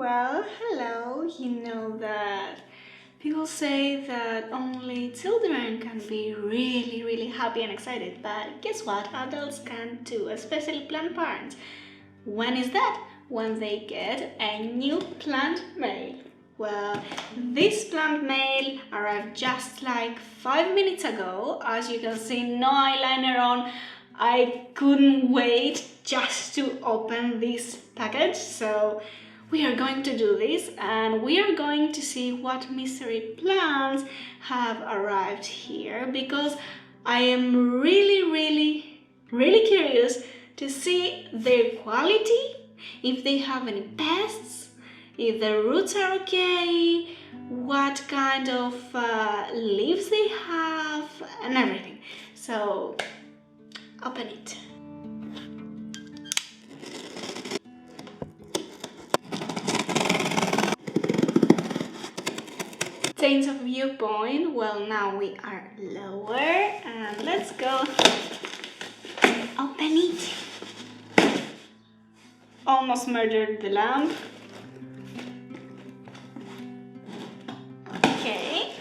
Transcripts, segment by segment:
Well, hello. You know that people say that only children can be really happy and excited, but guess what? Adults can too, especially plant parents. When is that? When they get a new plant mail. Well, this plant mail arrived just like 5 minutes ago. As you can see, no eyeliner on. I couldn't wait just to open this package, so we are going to do this and we are going to see what mystery plants have arrived here, because I am really curious to see their quality, if they have any pests, if the roots are okay, what kind of leaves they have, and everything. So open it. Change of viewpoint. Well, now we are lower and let's go open it. Almost murdered the lamp. Okay.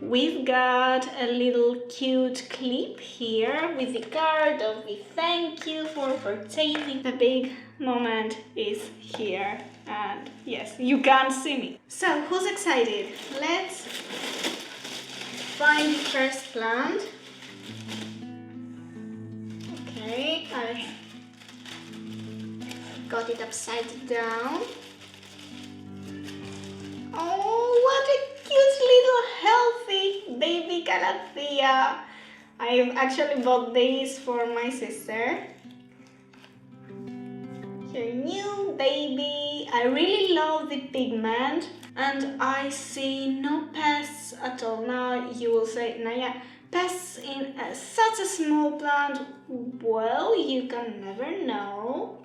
We've got a little cute clip here with the card of the thank you for purchasing. The big moment is here, and yes, you can't see me. So who's excited? Let's find the first plant. Okay, I got it upside down. Oh, what a cute little healthy baby calathea. I actually bought these for my sister. Her new baby. I really love the pigment and I see no pests at all. Now you will say, Naya, pests in such a small plant. Well, you can never know.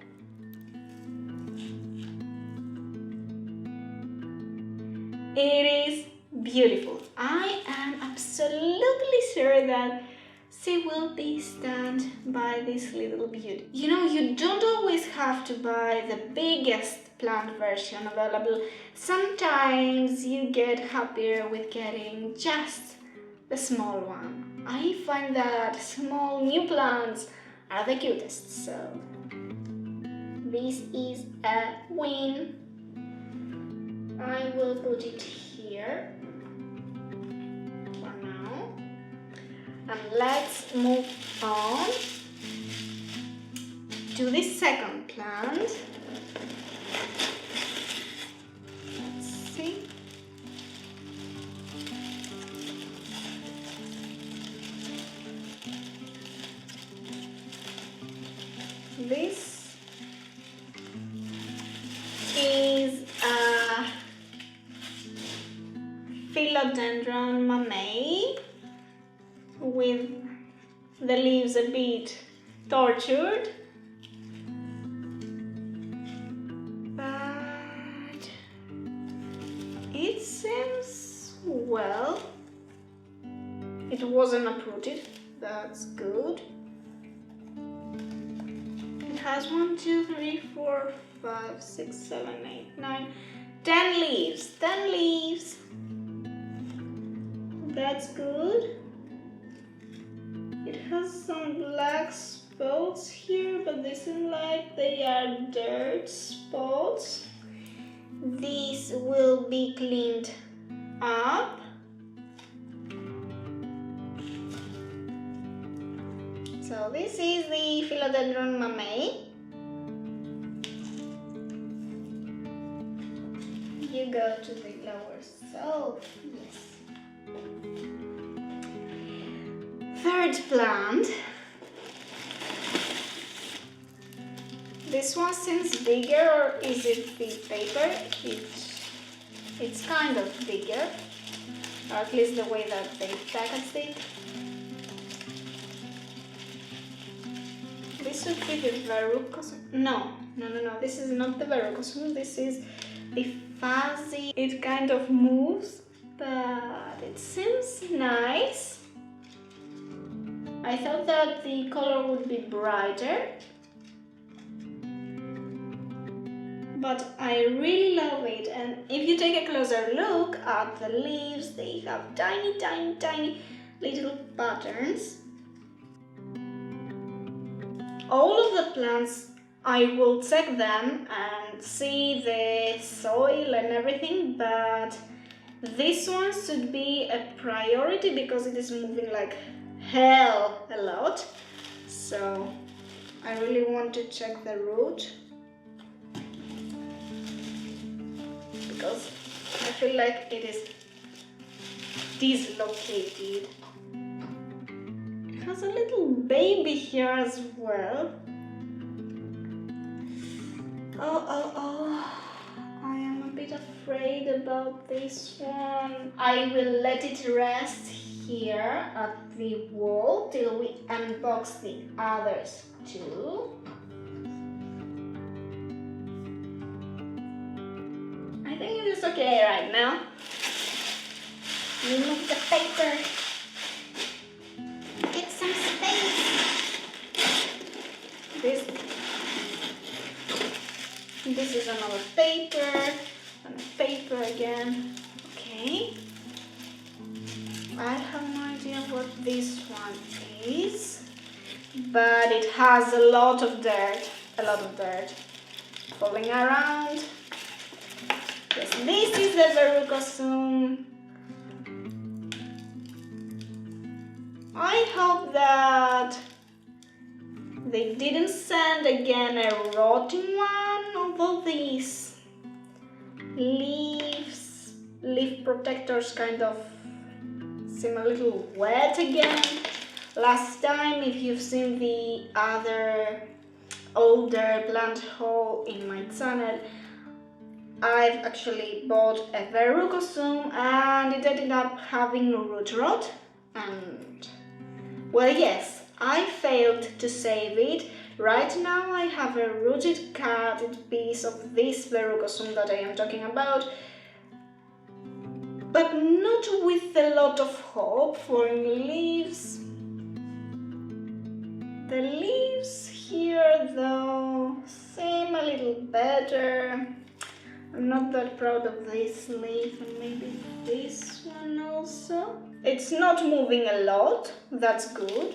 It is beautiful. I am absolutely sure that she will be stunned by this little beauty. You know, you don't always have to buy the biggest plant version available. Sometimes you get happier with getting just the small one. I find that small new plants are the cutest, so this is a win. I will put it here for now. And let's move on to the second plant. Let's see. This is a philodendron mamey with the leaves a bit tortured, but it seems well. It wasn't uprooted, that's good. It has 1, 2, 3, 4, 5, 6, 7, 8, 9, 10 leaves. 10 leaves. That's good. It has some black spots here, but they seem like they are dirt spots. These will be cleaned up. So this is the philodendron mamey. You go to the lower shelf. Yes. Third plant. This one seems bigger, or is it the paper? It's kind of bigger, or at least the way that they packaged it. This should be the verrucosum. No, this is not the verrucosum. This is the fuzzy. It kind of moves, but it seems nice. I thought that the color would be brighter, but I really love it. And if you take a closer look at the leaves, they have tiny, tiny, tiny little patterns. All of the plants, I will check them and see the soil and everything, but this one should be a priority because it is moving like hell a lot. So I really want to check the root because I feel like it is dislocated. It has a little baby here as well. Oh, I am a bit afraid about this one. I will let it rest here at the wall till we unbox the others too. I think it is okay right now. Remove the paper. Get some space. This is another paper, and paper again. Okay. I have no idea what this one is, but it has a lot of dirt falling around. Yes, this is the verrucosum. I hope that they didn't send again a rotten one of all these leaf protectors kind of seem a little wet again. Last time, if you've seen the other older plant haul in my channel, I've actually bought a verrucosum and it ended up having root rot, and well, yes, I failed to save it. Right now I have a rooted cutted piece of this verrucosum that I am talking about, but not with a lot of hope for new leaves. The leaves here though seem a little better. I'm not that proud of this leaf, and maybe this one also. It's not moving a lot, that's good.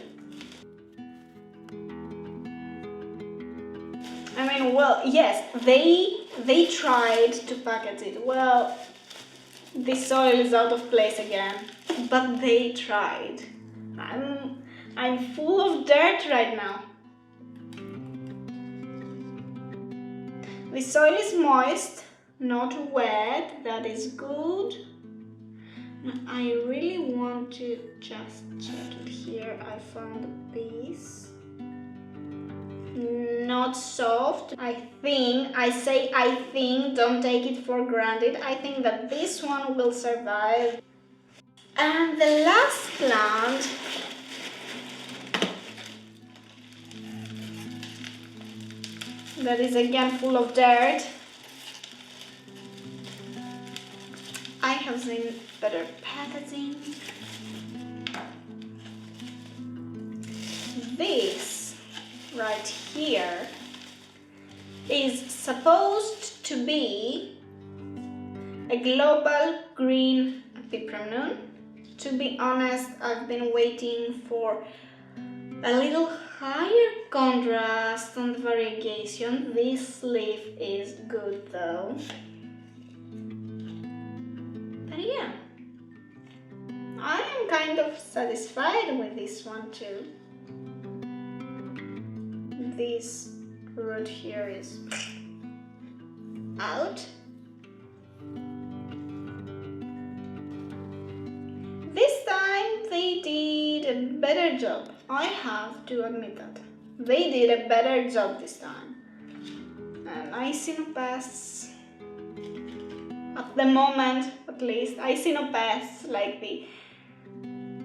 I mean, well, yes, they tried to package it. Well, the soil is out of place again, but they tried. I'm full of dirt right now. The soil is moist, not wet, that is good. I really want to just check it here. I found a piece. Not soft. I think, don't take it for granted. I think that this one will survive. And the last plant that is again full of dirt. I have seen better packaging. This right here is supposed to be a global green peppermint. To be honest, I've been waiting for a little higher contrast on the variegation. This leaf is good though. But yeah, I am kind of satisfied with this one too. This root here is out. This time they did a better job. I have to admit that. They did a better job this time. And I see no pests. At the moment, at least, I see no pests like the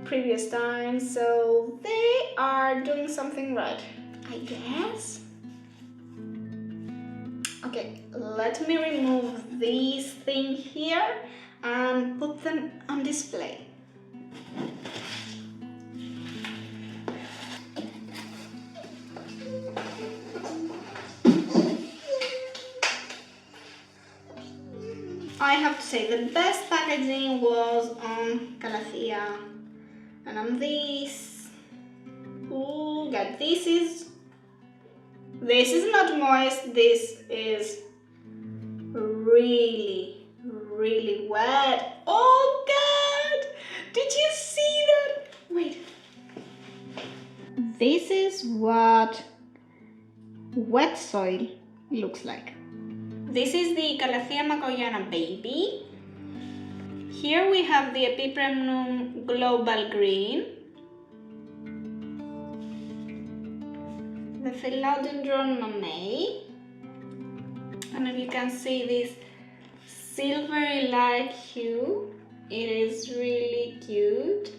previous time. So they are doing something right, I guess. Okay, let me remove these things here and put them on display. I have to say the best packaging was on Calathea and on this. Ooh, God, this is not moist, this is really, really wet. Oh God, did you see that? Wait. This is what wet soil looks like. This is the Calathea macoyana baby. Here we have the Epipremnum global green, the Philodendron mamei, and if you can see this silvery light hue, it is really cute.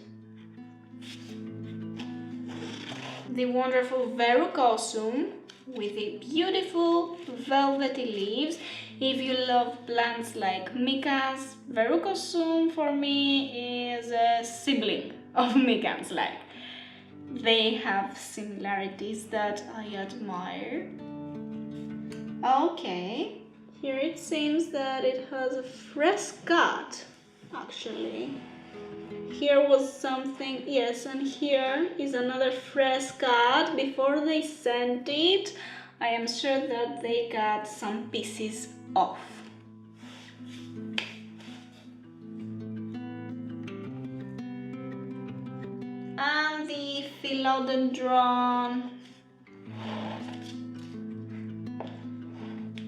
The wonderful Verrucosum with the beautiful velvety leaves. If you love plants like micas, Verrucosum for me is a sibling of micans. Like, they have similarities that I admire. Okay, here it seems that it has a fresh cut, actually. Here was something, yes, and here is another fresh cut. Before they sent it, I am sure that they got some pieces off. And the Philodendron.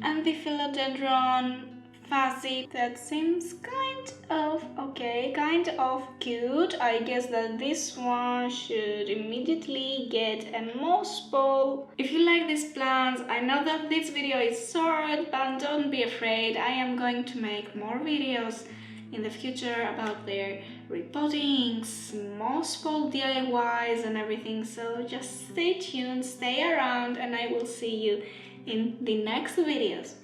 And the Philodendron fuzzy, that seems kind of okay, kind of cute. I guess that this one should immediately get a moss ball. If you like these plants, I know that this video is short, but don't be afraid. I am going to make more videos in the future about their repottings, moss ball DIYs and everything, so just stay tuned, stay around, and I will see you in the next videos.